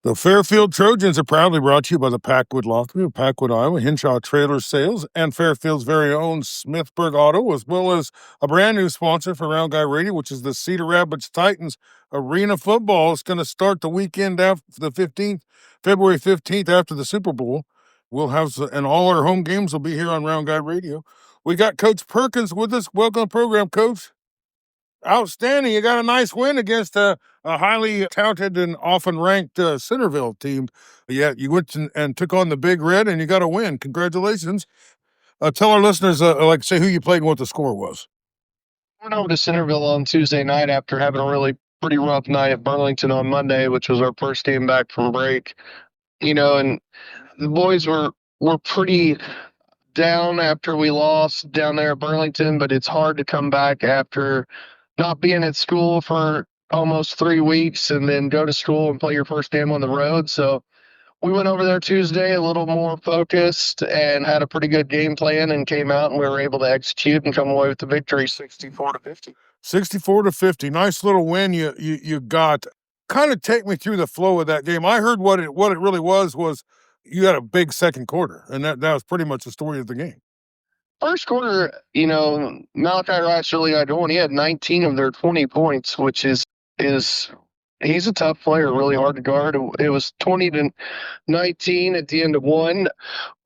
The Fairfield Trojans are proudly brought to you by the Packwood Law Group of Packwood, Iowa, Hinshaw Trailer Sales, and Fairfield's very own Smithburg Auto, as well as a brand new sponsor for Round Guy Radio, which is the Cedar Rapids Titans Arena Football. It's going to start the weekend after the 15th, February 15th, after the Super Bowl. We'll have, and all our home games will be here on Round Guy Radio. We got Coach Perkins with us. Welcome to the program, Coach. Outstanding. You got a nice win against a highly touted and often ranked Centerville team. Yeah, you went and took on the Big Red, and you got a win. Congratulations. Tell our listeners, say who you played and what the score was. Went over to Centerville on Tuesday night after having a really pretty rough night at Burlington on Monday, which was our first game back from break. And the boys were pretty down after we lost down there at Burlington, but it's hard to come back after not being at school for almost 3 weeks and then go to school and play your first game on the road. So we went over there Tuesday a little more focused and had a pretty good game plan and came out and we were able to execute and come away with the victory 64-50. 64-50. Nice little win you got. Kind of take me through the flow of that game. I heard what it really was you had a big second quarter, and that was pretty much the story of the game. First quarter, Malachi Rice really got going. He had 19 of their 20 points, which is he's a tough player, really hard to guard. It was 20-19 at the end of one.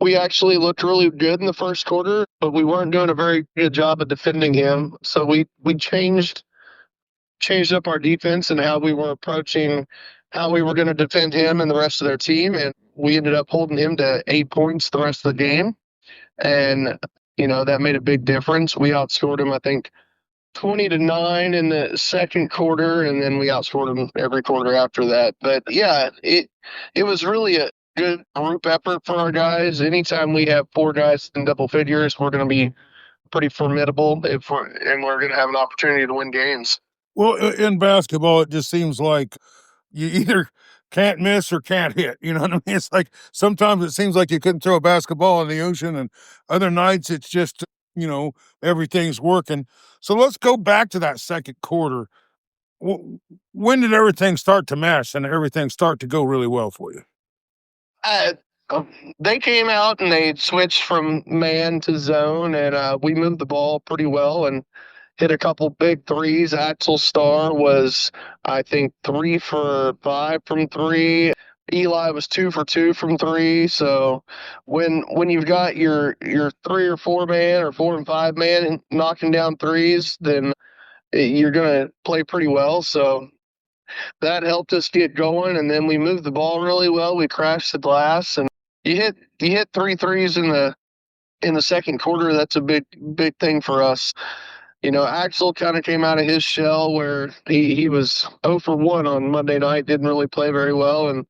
We actually looked really good in the first quarter, but we weren't doing a very good job of defending him. So we changed up our defense and how we were approaching how we were going to defend him and the rest of their team, and we ended up holding him to 8 points the rest of the game. And that made a big difference. We outscored him, I think, 20-9 in the second quarter, and then we outscored them every quarter after that. But yeah, it was really a good group effort for our guys. Anytime we have 4 guys in double figures, we're going to be pretty formidable and we're going to have an opportunity to win games. Well, in basketball, it just seems like you either can't miss or can't hit. You know what I mean? It's like sometimes it seems like you couldn't throw a basketball in the ocean, and other nights it's just, everything's working. So let's go back to that second quarter. When did everything start to mesh and everything start to go really well for you? They came out and they switched from man to zone, and we moved the ball pretty well and hit a couple big threes. Axel Starr was, I think, 3 for 5 from 3. Eli was 2 for 2 from 3. So when you've got your 3 or 4 man or 4 and 5 man knocking down threes, then you're going to play pretty well. So that helped us get going, and then we moved the ball really well. We crashed the glass, and you hit 3 threes in the second quarter. That's a big thing for us. Axel kind of came out of his shell where he was 0 for 1 on Monday night, didn't really play very well, and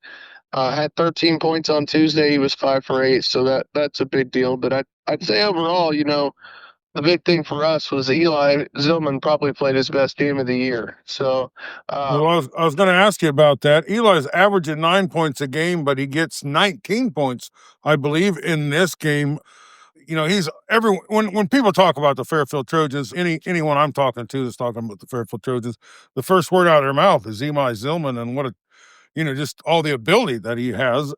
had 13 points on Tuesday. He was 5 for 8, so that's a big deal. But I'd say overall, the big thing for us was Eli Zillman probably played his best game of the year. So, I was going to ask you about that. Eli's averaging 9 points a game, but he gets 19 points, I believe, in this game. When people talk about the Fairfield Trojans, anyone I'm talking to that's talking about the Fairfield Trojans, the first word out of their mouth is Eli Zillman and what just all the ability that he has.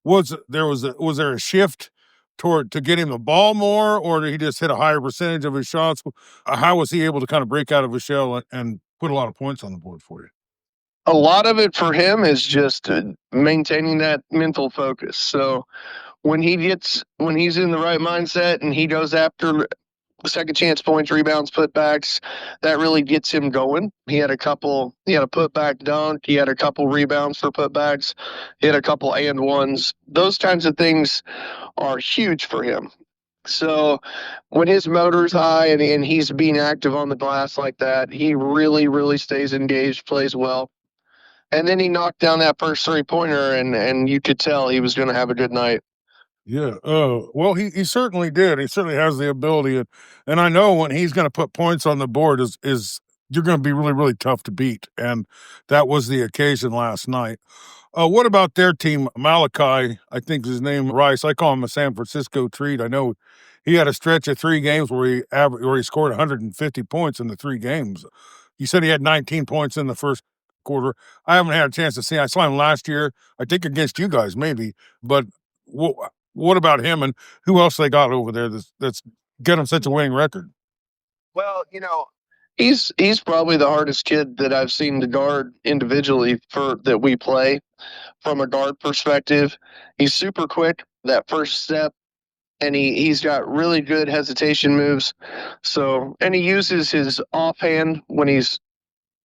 Was there a shift to get him the ball more, or did he just hit a higher percentage of his shots? How was he able to kind of break out of his shell and put a lot of points on the board for you? A lot of it for him is just maintaining that mental focus. So when he's in the right mindset and he goes after second chance points, rebounds, putbacks, that really gets him going. He had a putback dunk. He had a couple rebounds for putbacks. He had a couple and ones. Those kinds of things are huge for him. So when his motor's high and he's being active on the glass like that, he really, really stays engaged, plays well. And then he knocked down that first 3-pointer, and you could tell he was going to have a good night. Yeah. Well, he certainly did. He certainly has the ability. And I know when he's going to put points on the board is you're going to be really, really tough to beat. And that was the occasion last night. What about their team? Malachi, I think is his name, Rice. I call him a San Francisco treat. I know he had a stretch of 3 games where he scored 150 points in the 3 games. You said he had 19 points in the first quarter. I haven't had a chance to see. I saw him last year, I think against you guys, maybe. But what about him, and who else they got over there that's get him such a winning record? Well, he's probably the hardest kid that I've seen to guard individually for that we play from a guard perspective. He's super quick, that first step, and he's got really good hesitation moves. So, and he uses his offhand when he's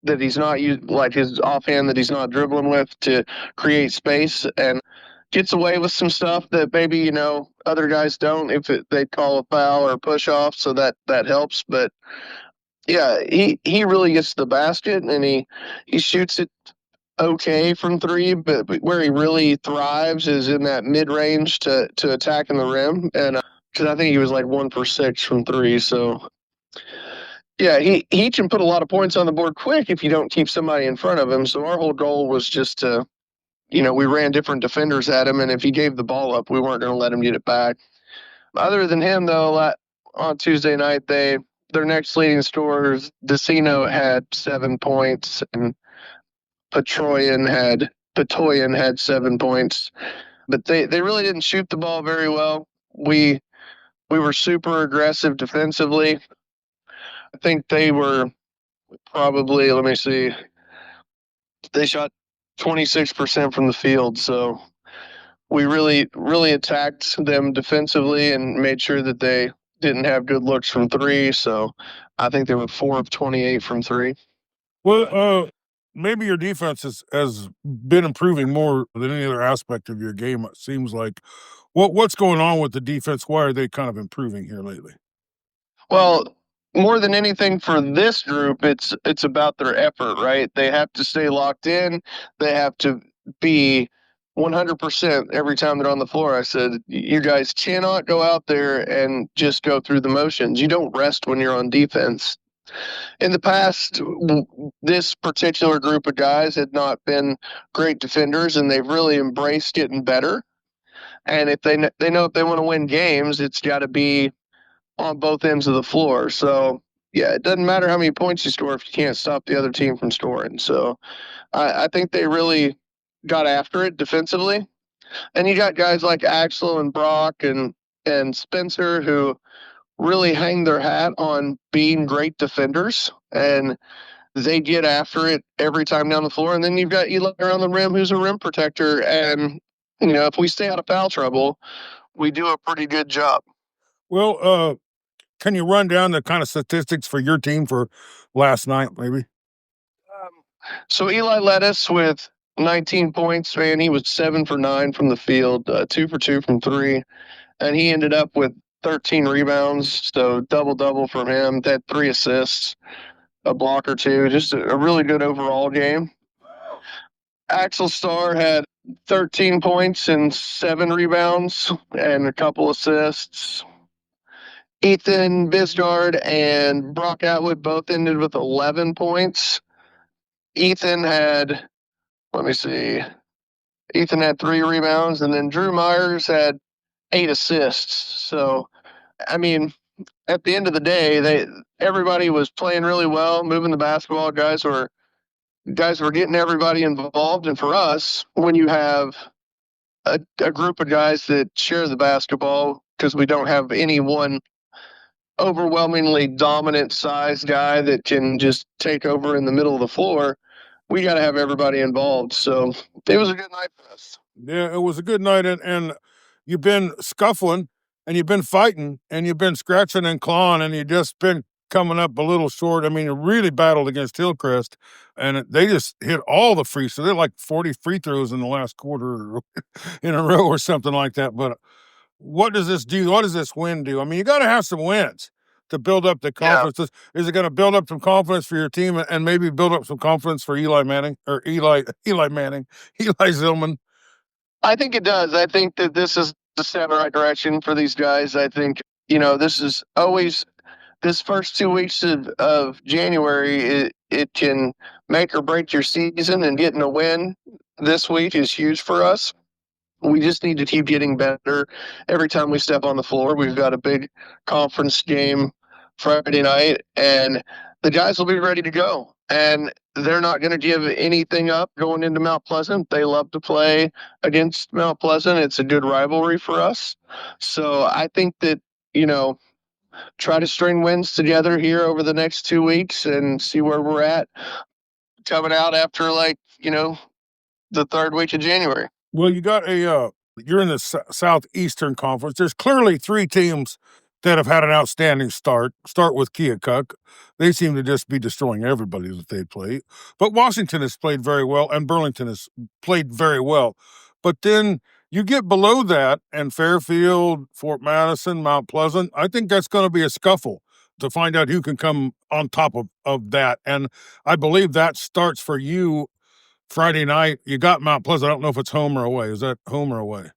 not like his offhand that he's not dribbling with to create space, and gets away with some stuff that maybe other guys don't if they call a foul or push off. So that helps, but yeah, he really gets to the basket, and he shoots it okay from three, but where he really thrives is in that mid range to attacking the rim, and because I think he was like 1 for 6 from three. So yeah, he can put a lot of points on the board quick if you don't keep somebody in front of him. So our whole goal was just to, we ran different defenders at him, and if he gave the ball up, we weren't going to let him get it back. Other than him, though, on Tuesday night, their next leading scorers, Decino had 7 points, and Patoyan had 7 points. But they really didn't shoot the ball very well. We were super aggressive defensively. I think they were probably, let me see, they shot 26% from the field. So we really, really attacked them defensively and made sure that they didn't have good looks from three. So I think they were 4 of 28 from three. Well, maybe your defense has been improving more than any other aspect of your game, it seems like. What's going on with the defense? Why are they kind of improving here lately? Well, more than anything for this group, it's about their effort, right? They have to stay locked in. They have to be 100% every time they're on the floor. I said, you guys cannot go out there and just go through the motions. You don't rest when you're on defense. In the past, this particular group of guys had not been great defenders, and they've really embraced getting better. And if they know if they want to win games, it's got to be on both ends of the floor. So yeah, it doesn't matter how many points you score if you can't stop the other team from scoring. So I think they really got after it defensively. And you got guys like Axel and Brock and Spencer who really hang their hat on being great defenders, and they get after it every time down the floor. And then you've got Eli around the rim who's a rim protector, and if we stay out of foul trouble, we do a pretty good job. Well, can you run down the kind of statistics for your team for last night, maybe? So Eli led us with 19 points, man. He was 7 for 9 from the field, 2 for 2 from three, and he ended up with 13 rebounds, so double from him. Had 3 assists, a block or two, just a really good overall game. Axel Starr had 13 points and 7 rebounds and a couple assists. Ethan Bisgard and Brock Atwood both ended with 11 points. Ethan had, let me see, Ethan had 3 rebounds, and then Drew Myers had 8 assists. So, I mean, at the end of the day, everybody was playing really well, moving the basketball. Guys were getting everybody involved. And for us, when you have a group of guys that share the basketball, because we don't have any one overwhelmingly dominant size guy that can just take over in the middle of the floor, we got to have everybody involved. So it was a good night for us. Yeah, it was a good night, and you've been scuffling, and you've been fighting, and you've been scratching and clawing, and you've just been coming up a little short. I mean, you really battled against Hillcrest, and they just hit all the free. So they're like 40 free throws in the last quarter in a row or something like that. But what does this do? What does this win do? I mean, you got to have some wins to build up the confidence. Yeah. Is it going to build up some confidence for your team and maybe build up some confidence for Eli Manning or Eli Zillman? I think it does. I think that this is the step in the right direction for these guys. I think, this is always this first 2 weeks of January, it can make or break your season, and getting a win this week is huge for us. We just need to keep getting better every time we step on the floor. We've got a big conference game Friday night, and the guys will be ready to go. And they're not going to give anything up going into Mount Pleasant. They love to play against Mount Pleasant. It's a good rivalry for us. So I think that, try to string wins together here over the next 2 weeks and see where we're at coming out after, the third week of January. Well, you got you're in the Southeastern Conference. There's clearly three teams that have had an outstanding start. Start with Keokuk. They seem to just be destroying everybody that they play. But Washington has played very well, and Burlington has played very well. But then you get below that, and Fairfield, Fort Madison, Mount Pleasant, I think that's going to be a scuffle to find out who can come on top of that. And I believe that starts for you Friday night. You got Mount Pleasant. I don't know if it's home or away. Is that home or away?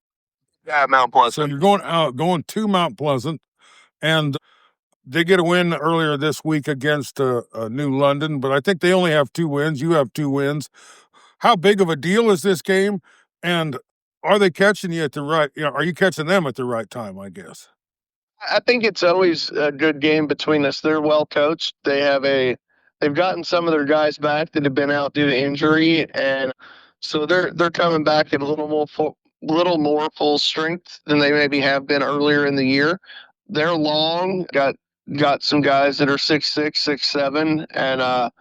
Yeah, Mount Pleasant. So you're going to Mount Pleasant, and they get a win earlier this week against New London, but I think they only have 2 wins. You have 2 wins. How big of a deal is this game? And are they catching you at the right? Are you catching them at the right time? I guess. I think it's always a good game between us. They're well coached. They've gotten some of their guys back that have been out due to injury, and so they're coming back at a little more full strength than they maybe have been earlier in the year. They're long, got some guys that are 6'6", 6'7",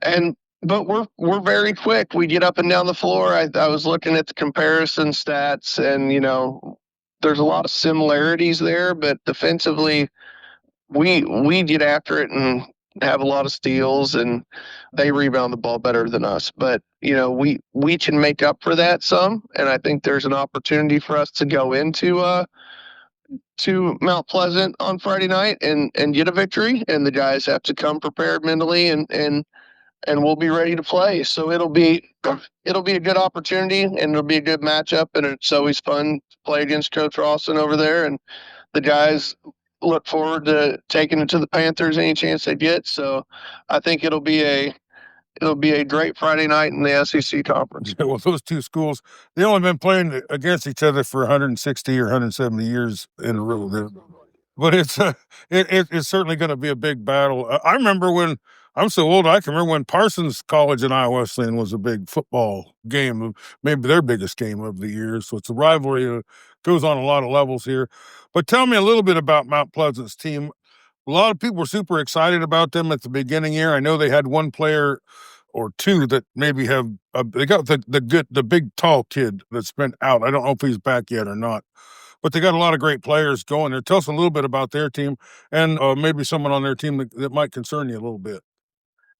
and but we're very quick. We get up and down the floor. I was looking at the comparison stats, and there's a lot of similarities there, but defensively, we get after it and have a lot of steals, and they rebound the ball better than us. But we can make up for that some, and I think there's an opportunity for us to go into to Mount Pleasant on Friday night and get a victory. And the guys have to come prepared mentally, and we'll be ready to play. So it'll be a good opportunity, and it'll be a good matchup, and it's always fun to play against Coach Rawson over there, and the guys look forward to taking it to the Panthers any chance they get. So I think it'll be a great Friday night in the SEC conference. Well, those two schools, they've only been playing against each other for 160 or 170 years in a row. But it's it's certainly going to be a big battle. I remember when I'm so old, I can remember when Parsons College and Iowa Wesleyan was a big football game, maybe their biggest game of the year. So it's a rivalry that goes on a lot of levels here. But tell me a little bit about Mount Pleasant's team. A lot of people were super excited about them at the beginning here. I know they had one player or two that maybe have they got the big tall kid that's been out. I don't know if he's back yet or not, but they got a lot of great players going there. Tell us a little bit about their team and maybe someone on their team that might concern you a little bit.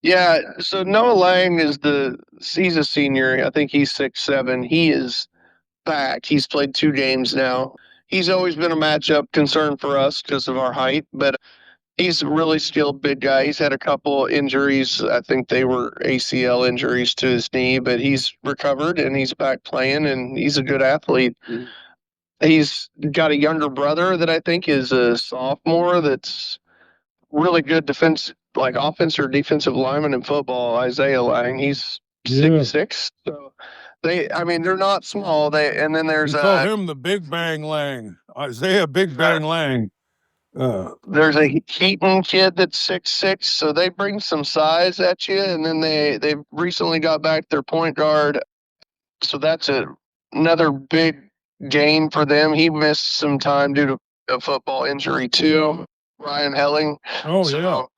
Yeah, so Noah Lang he's a senior. I think he's 6'7". He is back. He's played 2 games now. He's always been a matchup concern for us because of our height, but he's a really skilled big guy. He's had a couple injuries. I think they were ACL injuries to his knee, but he's recovered and he's back playing, and he's a good athlete. Mm-hmm. He's got a younger brother that I think is a sophomore that's really good offense or defensive lineman in football, Isaiah Lang. He's 6'6". So they're not small. And then there's call him the Big Bang Lang. Isaiah Big Bang Lang. There's a Keaton kid that's 6'6", so they bring some size at you. And then they recently got back their point guard, so that's another big gain for them. He missed some time due to a football injury too, Ryan Helling. Oh, so,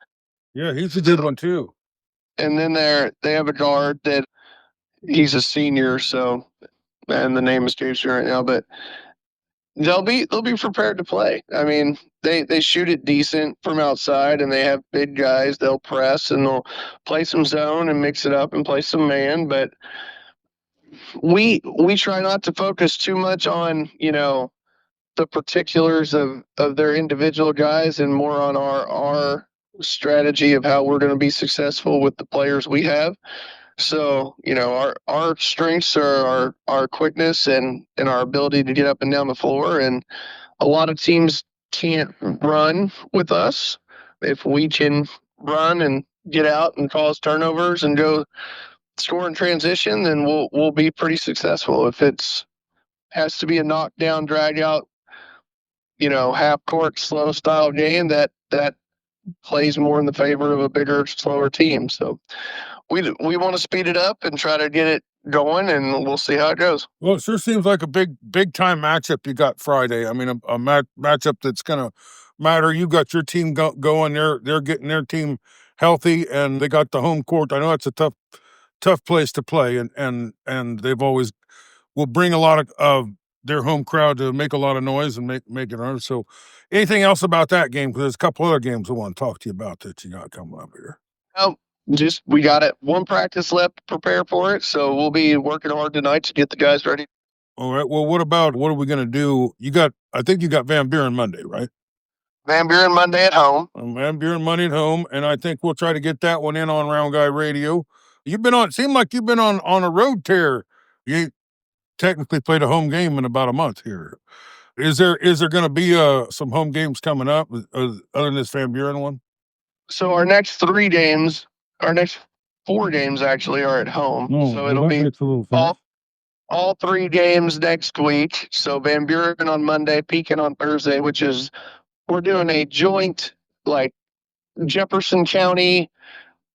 yeah, he's a good one too. And then they have a guard that he's a senior, so, and the name escapes me right now, but they'll be prepared to play. I mean, they shoot it decent from outside, and they have big guys. They'll press and they'll play some zone and mix it up and play some man. But we try not to focus too much on the particulars of their individual guys, and more on our strategy of how we're going to be successful with the players we have. So, our strengths are our quickness and our ability to get up and down the floor. And a lot of teams can't run with us. If we can run and get out and cause turnovers and go score in transition, then we'll be pretty successful. If has to be a knockdown, drag out, half court, slow style game, that plays more in the favor of a bigger, slower team. So we want to speed it up and try to get it going, and we'll see how it goes. Well, it sure seems like a big time matchup you got Friday. I mean, a matchup that's going to matter. You got your team going. They're getting their team healthy, and they got the home court. I know it's a tough place to play, and they've always will bring a lot of their home crowd to make a lot of noise and make it on. So, anything else about that game? Because there's a couple other games I want to talk to you about that you got coming up here. Just we got it. One practice left to prepare for it, so we'll be working hard tonight to get the guys ready. All right. Well, what are we going to do? I think you got Van Buren Monday, right? Van Buren Monday at home. Van Buren Monday at home, and I think we'll try to get that one in on Round Guy Radio. Seemed like you've been on a road tear. You technically played a home game in about a month here. Is there going to be some home games coming up other than this Van Buren one? So our next 4 games actually are at home. So it'll be all 3 games next week. So Van Buren on Monday, Pekin on Thursday, which is we're doing a joint like Jefferson County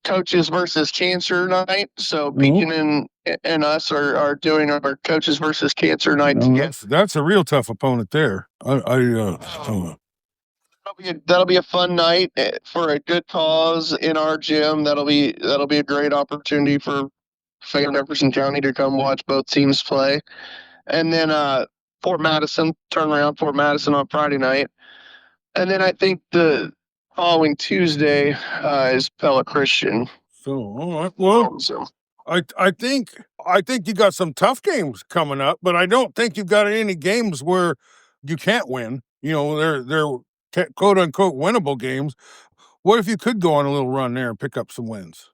coaches versus cancer night. So Pekin and us are doing our coaches versus cancer night together. That's a real tough opponent there. That'll be a fun night for a good cause in our gym. That'll be a great opportunity for Jefferson County to come watch both teams play. And then Fort Madison on Friday night. And then I think the following Tuesday is Pella Christian. So all right, well, I think you got some tough games coming up, but I don't think you've got any games where you can't win. You know, they're quote unquote winnable games. What if you could go on a little run there and pick up some wins?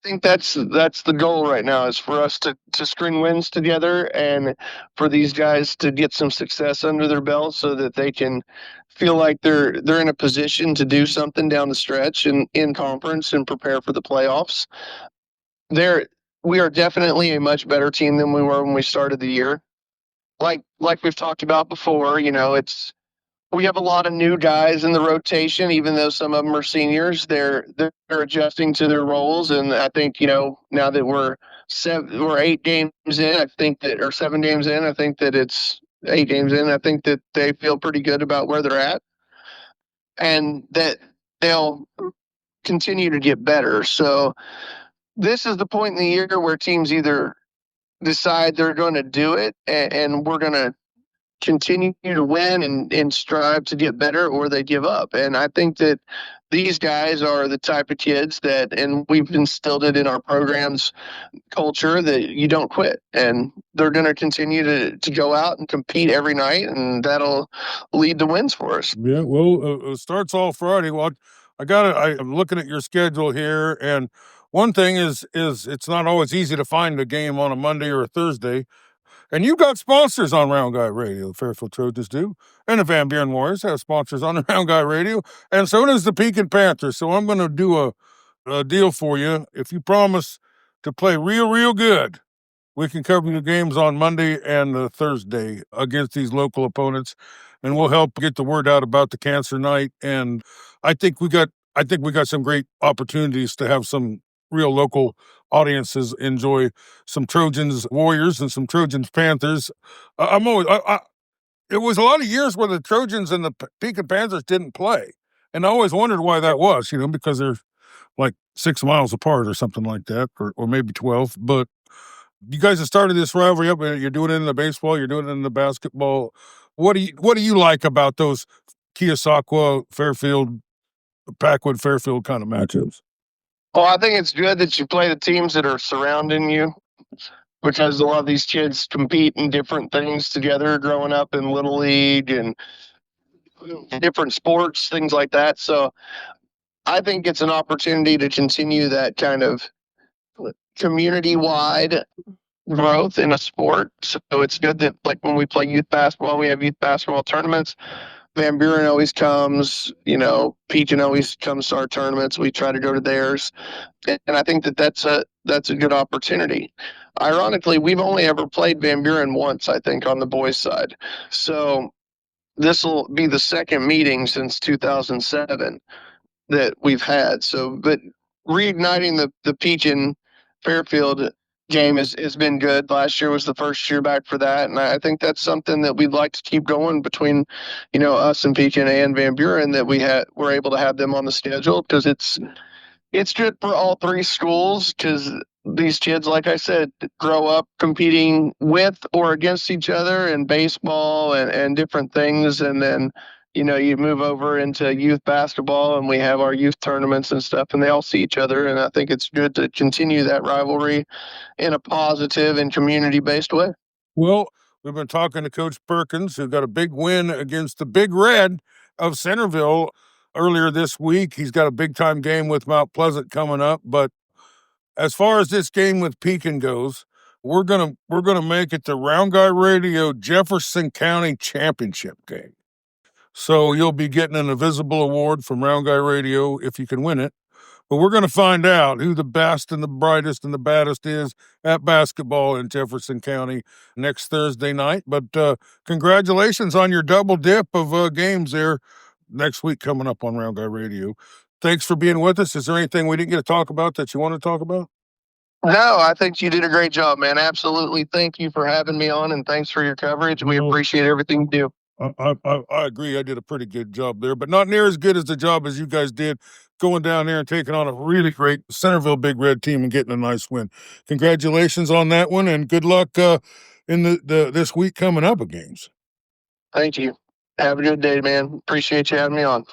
I think that's the goal right now, is for us to string wins together and for these guys to get some success under their belt so that they can feel like they're in a position to do something down the stretch and in conference and prepare for the playoffs. We are definitely a much better team than we were when we started the year. Like we've talked about before, we have a lot of new guys in the rotation, even though some of them are seniors. They're adjusting to their roles, and I think now that we're 8 games in, I think that, or 7 games in, I think that it's 8 games in. I think that they feel pretty good about where they're at, and that they'll continue to get better. So this is the point in the year where teams either decide they're going to do it, and we're going to continue to win and strive to get better, or they give up. And I think that these guys are the type of kids and we've instilled it in our program's culture, that you don't quit, and they're going to continue to go out and compete every night, and that'll lead to wins for us. Yeah, well, it starts all Friday. Well, I'm looking at your schedule here, and one thing is it's not always easy to find a game on a Monday or a Thursday. And you've got sponsors on Round Guy Radio. The Fairfield Trojans do. And the Van Buren Warriors have sponsors on the Round Guy Radio. And so does the Pekin Panthers. So I'm going to do a deal for you. If you promise to play real good, we can cover your games on Monday and Thursday against these local opponents. And we'll help get the word out about the cancer night. And I think we got some great opportunities to have some real local audiences enjoy some Trojans Warriors and some Trojans Panthers. It was a lot of years where the Trojans and the Pekin Panthers didn't play, and I always wondered why that was. Because they're like 6 miles apart or something like that, or maybe 12. But you guys have started this rivalry up, and you're doing it in the baseball, you're doing it in the basketball. What do you like about those Keosauqua, Fairfield, Packwood, Fairfield kind of matchups? Well, I think it's good that you play the teams that are surrounding you, because a lot of these kids compete in different things together growing up in Little League and different sports, things like that. So I think it's an opportunity to continue that kind of community-wide growth in a sport. So it's good that, like, when we play youth basketball, we have youth basketball tournaments. Van Buren always comes, Pekin always comes to our tournaments. We try to go to theirs. And I think that's a good opportunity. Ironically, we've only ever played Van Buren once, I think, on the boys' side. So this will be the second meeting since 2007 that we've had. So, but reigniting the Pekin Fairfield game has been good. Last year was the first year back for that, and I think that's something that we'd like to keep going between, us and Pekin and Van Buren, that we're able to have them on the schedule, because it's good for all three schools, because these kids, like I said, grow up competing with or against each other in baseball and different things. And then, you move over into youth basketball, and we have our youth tournaments and stuff, and they all see each other. And I think it's good to continue that rivalry in a positive and community based way. Well, we've been talking to Coach Perkins, who got a big win against the Big Red of Centerville earlier this week. He's got a big time game with Mount Pleasant coming up. But as far as this game with Pekin goes, we're gonna make it the Round Guy Radio Jefferson County Championship game. So you'll be getting an invisible award from Round Guy Radio if you can win it. But we're going to find out who the best and the brightest and the baddest is at basketball in Jefferson County next Thursday night. But congratulations on your double dip of games there next week coming up on Round Guy Radio. Thanks for being with us. Is there anything we didn't get to talk about that you want to talk about? No, I think you did a great job, man. Absolutely. Thank you for having me on, and thanks for your coverage. We appreciate everything you do. I agree. I did a pretty good job there, but not near as good as the job as you guys did going down there and taking on a really great Centerville Big Red team and getting a nice win. Congratulations on that one, and good luck in the this week coming up of games. Thank you. Have a good day, man. Appreciate you having me on.